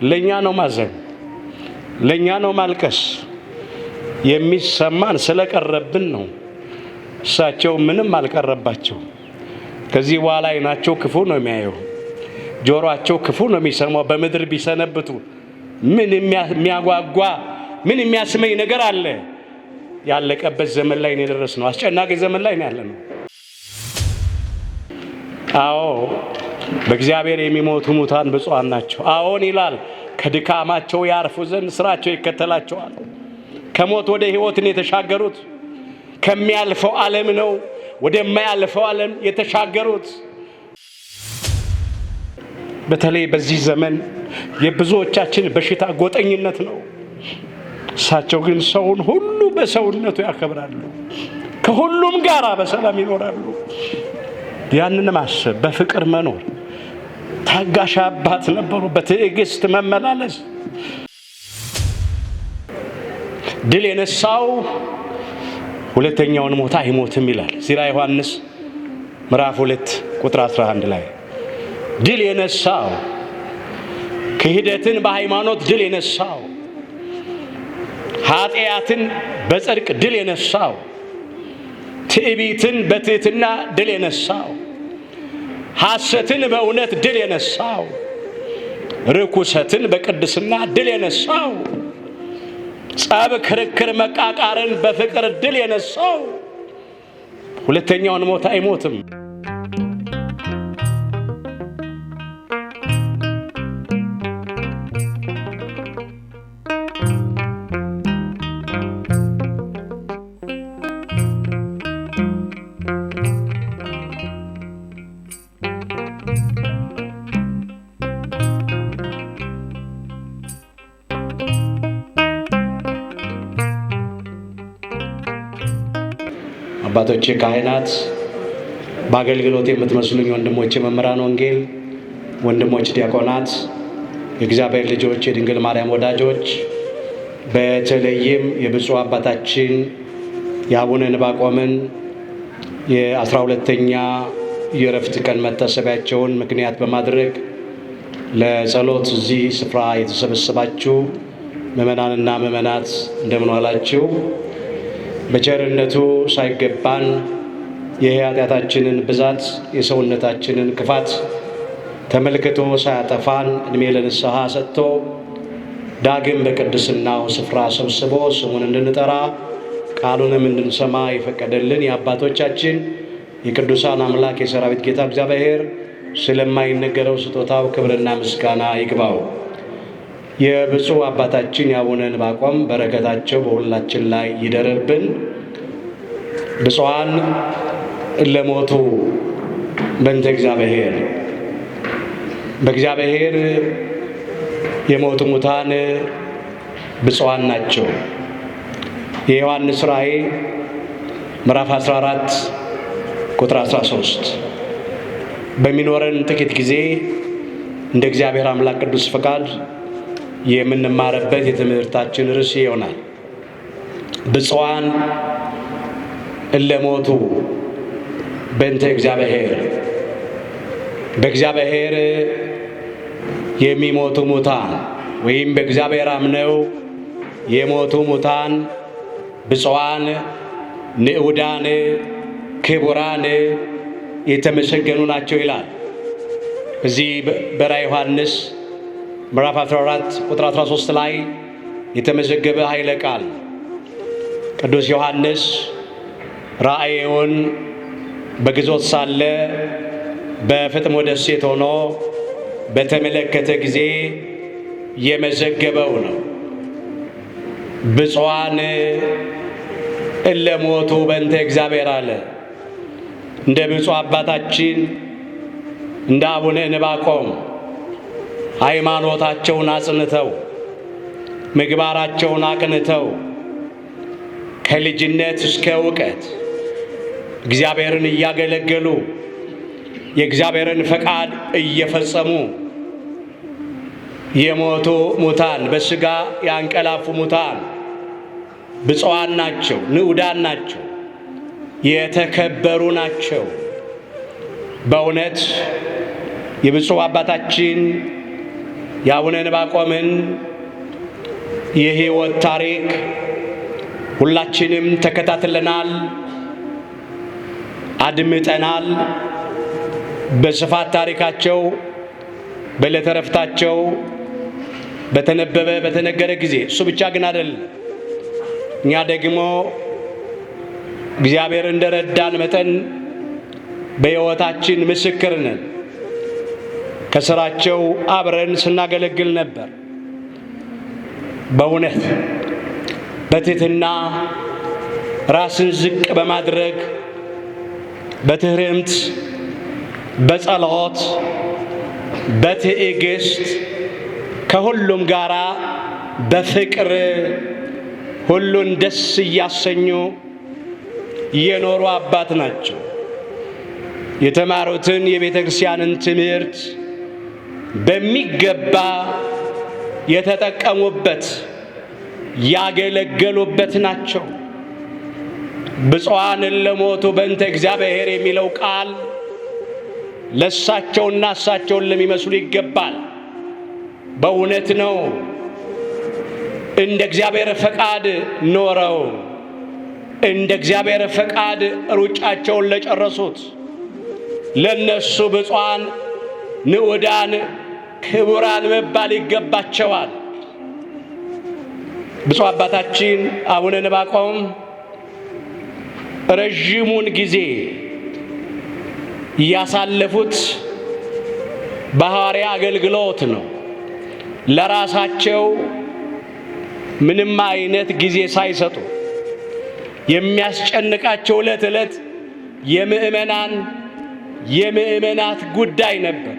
ለኛ ነው ማዘን፣ ለኛ ነው ማልቀስ። የሚሰማን ስለቀረብን ነው። እሳቸው ምንም አልቀረባቸው። ከዚህ በኋላ አይናቸው ክፉ ነው የሚያየው፣ ጆሮአቸው ክፉ ነው የሚሰማው። በምድር ቢሰነብቱ ምን የሚያጓጓ ምን የሚያስመኝ ነገር አለ? ያለቀበት ዘመን ላይ ነው የደረስነው። አስጨናቂ ዘመን ላይ ነው ያለነው። አዎ በእግዚአብሔር የሚሞቱ ሙታን ብፁዓን ናቸው። አዎን ይላል፣ ከድካማቸው ያርፉ ዘንድ ስራቸው ይከተላቸዋል። ከሞት ወደ ሕይወት ነው የተሻገሩት። ከሚያልፈው ዓለም ነው ወደማያልፈው ዓለም የተሻገሩት። በተለይ በዚህ ዘመን የብዙዎቻችን በሽታ ጎጠኝነት ነው። እሳቸው ግን ሰውን ሁሉ በሰውነቱ ያከብራሉ፣ ከሁሉም ጋር በሰላም ይኖራሉ። ያንን ማሰብ፣ በፍቅር መኖር፣ ታጋሽ አባት ነበሩ። በትዕግስት መመላለስ። ድል የነሳው ሁለተኛውን ሞት አይሞትም ይላል ዚራ ዮሐንስ ምዕራፍ 2 ቁጥር 11 ላይ ድል የነሳው ክህደትን በሃይማኖት ድል የነሳው ኃጢአትን በጽድቅ ድል የነሳው ትዕቢትን በትህትና ድል የነሳው ሐሰትን በእውነት ድል የነሳው ርኩሰትን በቅድስና ድል የነሳው ጸብ፣ ክርክር፣ መቃቃርን በፍቅር ድል የነሳው ሁለተኛውን ሞት አይሞትም። አባቶቼ ካህናት፣ በአገልግሎት የምትመስሉኝ ወንድሞቼ መምህራን ወንጌል፣ ወንድሞች ዲያቆናት፣ የእግዚአብሔር ልጆች፣ የድንግል ማርያም ወዳጆች፣ በተለይም የብፁዕ አባታችን የአቡነ ዕንባቆምን የ12ኛ የዕረፍት ቀን መታሰቢያቸውን ምክንያት በማድረግ ለጸሎት እዚህ ስፍራ የተሰበሰባችሁ ምእመናንና ምእመናት እንደምን ዋላችሁ? በቸርነቱ ሳይገባን የኃጢአታችንን ብዛት የሰውነታችንን ክፋት ተመልክቶ ሳያጠፋን ዕድሜ ለንስሐ ሰጥቶ ዳግም በቅድስናው ስፍራ ሰብስቦ ስሙን እንድንጠራ ቃሉንም እንድንሰማ የፈቀደልን የአባቶቻችን የቅዱሳን አምላክ የሰራዊት ጌታ እግዚአብሔር ስለማይነገረው ስጦታው ክብርና ምስጋና ይግባው። የብፁዕ አባታችን የአቡነ ዕንባቆም በረከታቸው በሁላችን ላይ ይደርብን። ብፁዓን እለሞቱ በእንተ እግዚአብሔር፣ በእግዚአብሔር የሞቱ ሙታን ብፁዓን ናቸው። የዮሐንስ ራእይ ምዕራፍ 14 ቁጥር 13። በሚኖረን ጥቂት ጊዜ እንደ እግዚአብሔር አምላክ ቅዱስ ፈቃድ የምንማርበት የትምህርታችን ርዕስ ይሆናል። ብፁዓን እለሞቱ በእንተ እግዚአብሔር፣ በእግዚአብሔር የሚሞቱ ሙታን ወይም በእግዚአብሔር አምነው የሞቱ ሙታን ብፁዓን፣ ንዑዳን፣ ክቡራን የተመሰገኑ ናቸው ይላል። እዚህ በራዕየ ዮሐንስ ምዕራፍ 14 ቁጥር 13 ላይ የተመዘገበ ኃይለ ቃል ቅዱስ ዮሐንስ ራእዩን በግዞት ሳለ በፍጥሞ ደሴት ሆኖ በተመለከተ ጊዜ የመዘገበው ነው። ብፁዓን እለሞቱ በእንተ እግዚአብሔር አለ። እንደ ብፁዕ አባታችን እንደ አቡነ ዕንባቆም ሃይማኖታቸውን አጽንተው ምግባራቸውን አቅንተው ከልጅነት እስከ እውቀት እግዚአብሔርን እያገለገሉ የእግዚአብሔርን ፈቃድ እየፈጸሙ የሞቱ ሙታን፣ በሥጋ ያንቀላፉ ሙታን ብፁዓን ናቸው፣ ንዑዳን ናቸው፣ የተከበሩ ናቸው። በእውነት የብፁዕ አባታችን የአቡነ ዕንባቆምን የሕይወት ታሪክ ሁላችንም ተከታትለናል፣ አድምጠናል። በስፋት ታሪካቸው በዕለተ ዕረፍታቸው በተነበበ በተነገረ ጊዜ እሱ ብቻ ግን አይደለም። እኛ ደግሞ እግዚአብሔር እንደረዳን መጠን በሕይወታችን ምስክር ነን። ከሥራቸው አብረን ስናገለግል ነበር። በእውነት በትሕትና ራስን ዝቅ በማድረግ በትሕርምት በጸሎት በትዕግስት ከሁሉም ጋራ በፍቅር ሁሉን ደስ እያሰኙ የኖሩ አባት ናቸው። የተማሩትን የቤተ ክርስቲያንን ትምህርት በሚገባ የተጠቀሙበት ያገለገሉበት ናቸው። ብፁዓን ለሞቱ በእንተ እግዚአብሔር የሚለው ቃል ለእሳቸውና እሳቸውን ለሚመስሉ ይገባል። በእውነት ነው። እንደ እግዚአብሔር ፈቃድ ኖረው እንደ እግዚአብሔር ፈቃድ ሩጫቸውን ለጨረሱት ለነሱ ብፁዓን ንዑዳን ክቡራን መባል ይገባቸዋል። ብፁዕ አባታችን አቡነ ዕንባቆም ረዥሙን ጊዜ ያሳለፉት በሐዋርያ አገልግሎት ነው። ለራሳቸው ምንም አይነት ጊዜ ሳይሰጡ የሚያስጨንቃቸው ዕለት ዕለት የምእመናት ጉዳይ ነበር።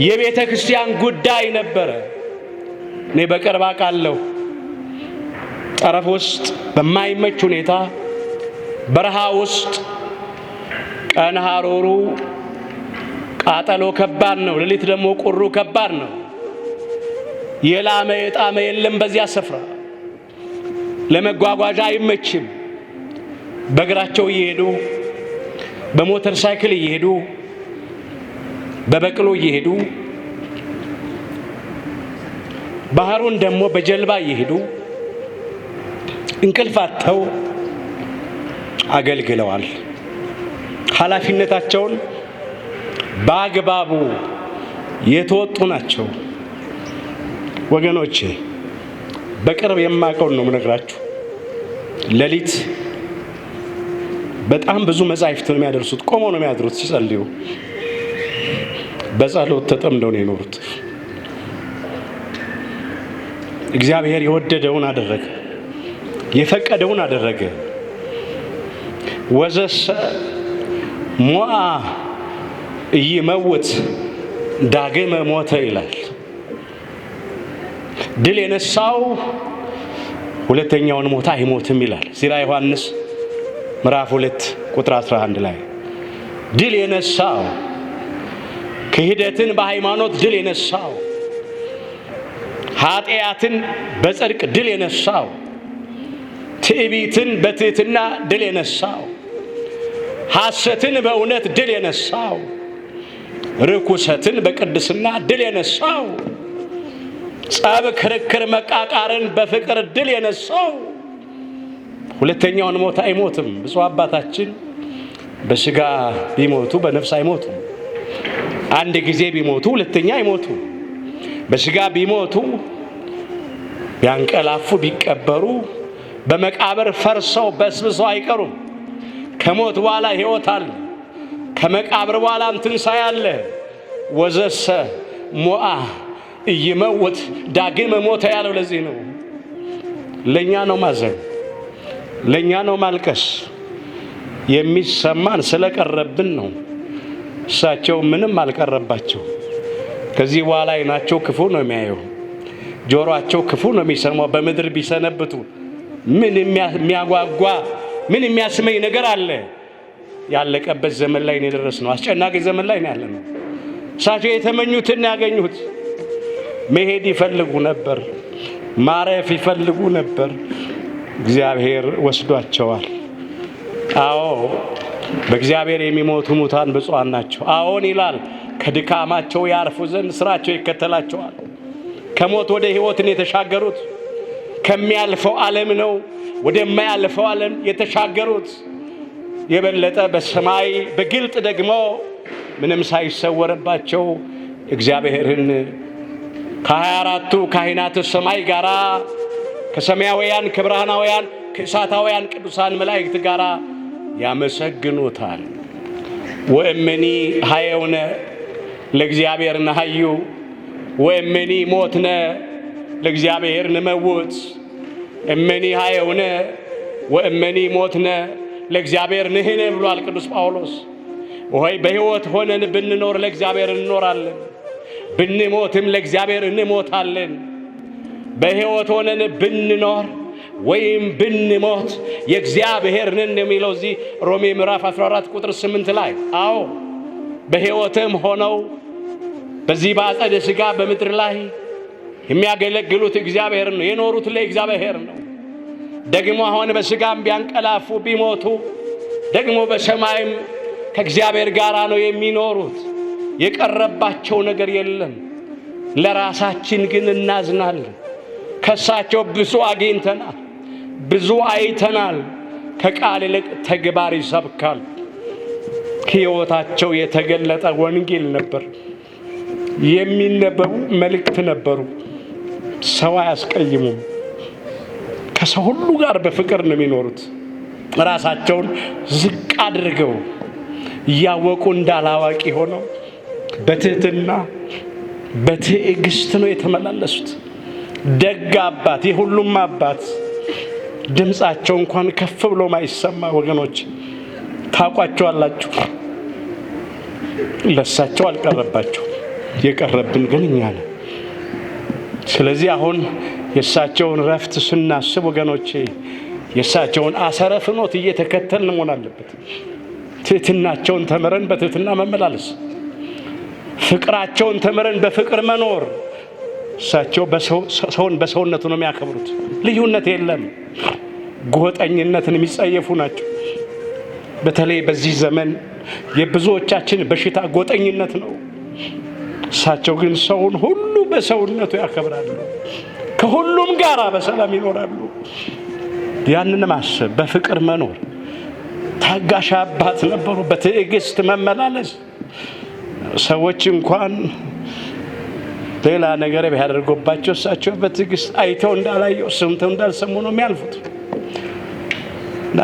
የቤተ ክርስቲያን ጉዳይ ነበረ። እኔ በቅርብ አውቃለሁ። ጠረፍ ውስጥ በማይመች ሁኔታ በረሃ ውስጥ ቀን ሐሩሩ ቃጠሎ ከባድ ነው፣ ሌሊት ደግሞ ቁሩ ከባድ ነው። የላመ የጣመ የለም በዚያ ስፍራ። ለመጓጓዣ አይመችም። በእግራቸው እየሄዱ በሞተር ሳይክል እየሄዱ በበቅሎ እየሄዱ ባህሩን ደግሞ በጀልባ እየሄዱ እንቅልፍ አጥተው አገልግለዋል። ኃላፊነታቸውን በአግባቡ የተወጡ ናቸው። ወገኖቼ በቅርብ የማውቀውን ነው የምነግራችሁ። ሌሊት በጣም ብዙ መጻሕፍት ነው የሚያደርሱት። ቆመው ነው የሚያድሩት ሲጸልዩ። በጸሎት ተጠምደው ነው የኖሩት። እግዚአብሔር የወደደውን አደረገ፣ የፈቀደውን አደረገ። ወዘሰ ሞአ ኢይመውት ዳግመ ሞተ ይላል። ድል የነሳው ሁለተኛውን ሞት አይሞትም ይላል። ሲራ ዮሐንስ ምዕራፍ 2 ቁጥር 11 ላይ ድል የነሳው ክህደትን በሃይማኖት ድል የነሳው ኃጢአትን በጽድቅ ድል የነሳው ትዕቢትን በትሕትና ድል የነሳው ሐሰትን በእውነት ድል የነሳው ርኩሰትን በቅድስና ድል የነሳው ጸብ፣ ክርክር፣ መቃቃርን በፍቅር ድል የነሳው ሁለተኛውን ሞት አይሞትም። ብፁዕ አባታችን በሥጋ ቢሞቱ በነፍስ አይሞቱም። አንድ ጊዜ ቢሞቱ ሁለተኛ አይሞቱም። በሥጋ ቢሞቱ ቢያንቀላፉ ቢቀበሩ በመቃብር ፈርሰው በስብሰው አይቀሩም። ከሞት በኋላ ሕይወት አለ። ከመቃብር በኋላም ትንሣኤ አለ። ወዘሰ ሞአ ኢይመውት ዳግመ ሞተ ያለው ለዚህ ነው። ለእኛ ነው ማዘን፣ ለእኛ ነው ማልቀስ። የሚሰማን ስለቀረብን ነው። እሳቸው ምንም አልቀረባቸው። ከዚህ በኋላ ዓይናቸው ክፉ ነው የሚያየው፣ ጆሮአቸው ክፉ ነው የሚሰማው። በምድር ቢሰነብቱ ምን የሚያጓጓ ምን የሚያስመኝ ነገር አለ? ያለቀበት ዘመን ላይ ነው የደረስነው። አስጨናቂ ዘመን ላይ ነው ያለነው። እሳቸው የተመኙትን ያገኙት። መሄድ ይፈልጉ ነበር፣ ማረፍ ይፈልጉ ነበር። እግዚአብሔር ወስዷቸዋል። አዎ በእግዚአብሔር የሚሞቱ ሙታን ብፁዓን ናቸው። አዎን ይላል ከድካማቸው ያርፉ ዘንድ ስራቸው ይከተላቸዋል። ከሞት ወደ ሕይወት የተሻገሩት ከሚያልፈው ዓለም ነው ወደማያልፈው ዓለም የተሻገሩት። የበለጠ በሰማይ በግልጥ ደግሞ ምንም ሳይሰወርባቸው እግዚአብሔርን ከ24ቱ ካህናተ ሰማይ ጋራ ከሰማያውያን ከብርሃናውያን ከእሳታውያን ቅዱሳን መላእክት ጋራ ያመሰግኑታል። ወእመኒ ሀየውነ ለእግዚአብሔር ነሐዩ ወእመኒ ሞትነ ለእግዚአብሔር ንመውት። እመኒ ሀየውነ ወእመኒ ሞትነ ለእግዚአብሔር ንሕነ ብሏል ቅዱስ ጳውሎስ። ወይ በሕይወት ሆነን ብንኖር ለእግዚአብሔር እንኖራለን፣ ብንሞትም ለእግዚአብሔር እንሞታለን። በሕይወት ሆነን ብንኖር ወይም ብንሞት የእግዚአብሔር ነን የሚለው እዚህ ሮሜ ምዕራፍ 14 ቁጥር 8 ላይ። አዎ በሕይወትም ሆነው በዚህ በአጸደ ሥጋ በምድር ላይ የሚያገለግሉት እግዚአብሔር ነው፣ የኖሩት ለእግዚአብሔር ነው። ደግሞ አሁን በሥጋም ቢያንቀላፉ ቢሞቱ ደግሞ በሰማይም ከእግዚአብሔር ጋር ነው የሚኖሩት። የቀረባቸው ነገር የለም። ለራሳችን ግን እናዝናለን። ከሳቸው ብዙ አግኝተናል፣ ብዙ አይተናል። ከቃል ይልቅ ተግባር ይሰብካል። ሕይወታቸው የተገለጠ ወንጌል ነበር። የሚነበቡ መልእክት ነበሩ። ሰው አያስቀይሙም። ከሰው ሁሉ ጋር በፍቅር ነው የሚኖሩት። ራሳቸውን ዝቅ አድርገው እያወቁ እንዳላዋቂ ሆነው በትህትና በትዕግስት ነው የተመላለሱት። ደግ አባት፣ የሁሉም አባት፣ ድምፃቸው እንኳን ከፍ ብሎ ማይሰማ ወገኖች ታውቋቸዋላችሁ። ለሳቸው አልቀረባቸው፣ የቀረብን ግን እኛ ነን። ስለዚህ አሁን የእሳቸውን ረፍት ስናስብ ወገኖቼ የእሳቸውን አሰረ ፍኖት እየተከተልን መሆን አለበት። ትህትናቸውን ተምረን በትህትና መመላለስ፣ ፍቅራቸውን ተምረን በፍቅር መኖር። እሳቸው ሰውን በሰውነቱ ነው የሚያከብሩት። ልዩነት የለም። ጎጠኝነትን የሚጸየፉ ናቸው። በተለይ በዚህ ዘመን የብዙዎቻችን በሽታ ጎጠኝነት ነው። እሳቸው ግን ሰውን ሁሉ በሰውነቱ ያከብራሉ። ከሁሉም ጋር በሰላም ይኖራሉ። ያንን ማሰብ፣ በፍቅር መኖር። ታጋሽ አባት ነበሩ። በትዕግስት መመላለስ። ሰዎች እንኳን ሌላ ነገር ቢያደርጉባቸው እሳቸው በትዕግስት አይተው እንዳላየው ሰምተው እንዳልሰሙ ነው የሚያልፉት።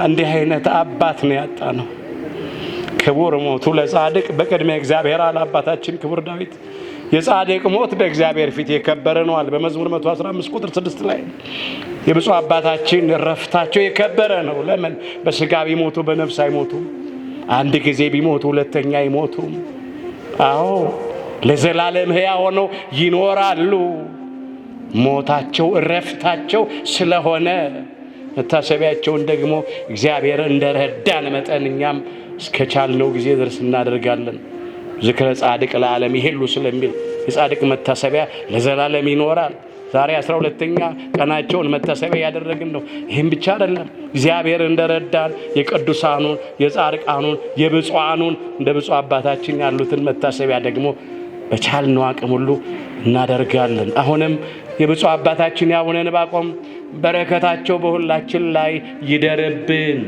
እንዲህ አይነት አባት ነው ያጣ ነው። ክቡር ሞቱ ለጻድቅ በቅድመ እግዚአብሔር አለ አባታችን ክቡር ዳዊት። የጻድቅ ሞት በእግዚአብሔር ፊት የከበረ ነው አለ በመዝሙር 115 ቁጥር 6 ላይ። የብፁዕ አባታችን ረፍታቸው የከበረ ነው። ለምን? በሥጋ ቢሞቱ በነፍስ አይሞቱም። አንድ ጊዜ ቢሞቱ ሁለተኛ አይሞቱም። አዎ ለዘላለም ሕያው ሆነው ይኖራሉ። ሞታቸው ረፍታቸው ስለሆነ መታሰቢያቸውን ደግሞ እግዚአብሔር እንደረዳን መጠን እኛም እስከቻልነው ጊዜ ድረስ እናደርጋለን። ዝክረ ጻድቅ ለዓለም ይሄሉ ስለሚል የጻድቅ መታሰቢያ ለዘላለም ይኖራል። ዛሬ 12ኛ ቀናቸውን መታሰቢያ ያደረግን ነው። ይህም ብቻ አይደለም። እግዚአብሔር እንደረዳን የቅዱሳኑን የጻድቃኑን የብፁዓኑን እንደ ብፁዕ አባታችን ያሉትን መታሰቢያ ደግሞ በቻልነው አቅም ሁሉ እናደርጋለን። አሁንም የብፁዕ አባታችን የአቡነ ዕንባቆም በረከታቸው በሁላችን ላይ ይደርብን።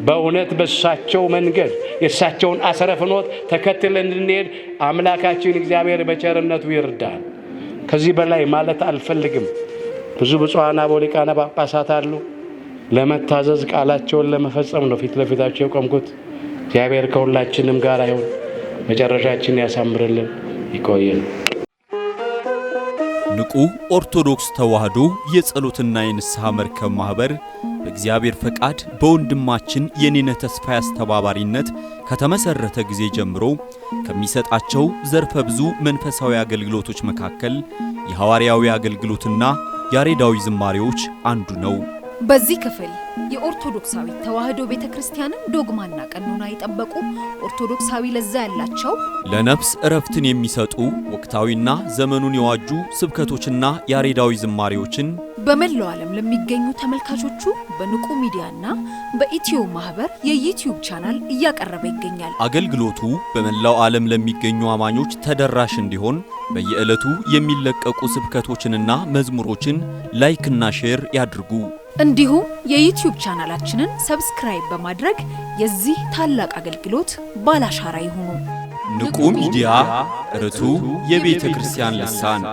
በእውነት በእሳቸው መንገድ የእሳቸውን አሰረ ፍኖት ተከትለን እንድንሄድ አምላካችን እግዚአብሔር በቸርነቱ ይርዳል። ከዚህ በላይ ማለት አልፈልግም። ብዙ ብፁዓን አበው ሊቃነ ጳጳሳት አሉ። ለመታዘዝ ቃላቸውን ለመፈጸም ነው ፊት ለፊታቸው የቆምኩት። እግዚአብሔር ከሁላችንም ጋር ይሁን፣ መጨረሻችን ያሳምርልን፣ ይቆየን። ንቁ ኦርቶዶክስ ተዋሕዶ የጸሎትና የንስሐ መርከብ ማህበር በእግዚአብሔር ፈቃድ በወንድማችን የኔነ ተስፋዬ አስተባባሪነት ከተመሰረተ ጊዜ ጀምሮ ከሚሰጣቸው ዘርፈ ብዙ መንፈሳዊ አገልግሎቶች መካከል የሐዋርያዊ አገልግሎትና ያሬዳዊ ዝማሬዎች አንዱ ነው። በዚህ ክፍል የኦርቶዶክሳዊ ተዋህዶ ቤተክርስቲያንን ዶግማና ቀኖና የጠበቁ ኦርቶዶክሳዊ ለዛ ያላቸው ለነፍስ እረፍትን የሚሰጡ ወቅታዊና ዘመኑን የዋጁ ስብከቶችና ያሬዳዊ ዝማሬዎችን በመላው ዓለም ለሚገኙ ተመልካቾቹ በንቁ ሚዲያና በኢትዮ ማህበር የዩቲዩብ ቻናል እያቀረበ ይገኛል። አገልግሎቱ በመላው ዓለም ለሚገኙ አማኞች ተደራሽ እንዲሆን በየዕለቱ የሚለቀቁ ስብከቶችንና መዝሙሮችን ላይክና ሼር ያድርጉ። እንዲሁም የዩቲዩብ ቻናላችንን ሰብስክራይብ በማድረግ የዚህ ታላቅ አገልግሎት ባላሻራ ይሁኑ። ንቁ ሚዲያ ርቱ የቤተ ክርስቲያን ልሳን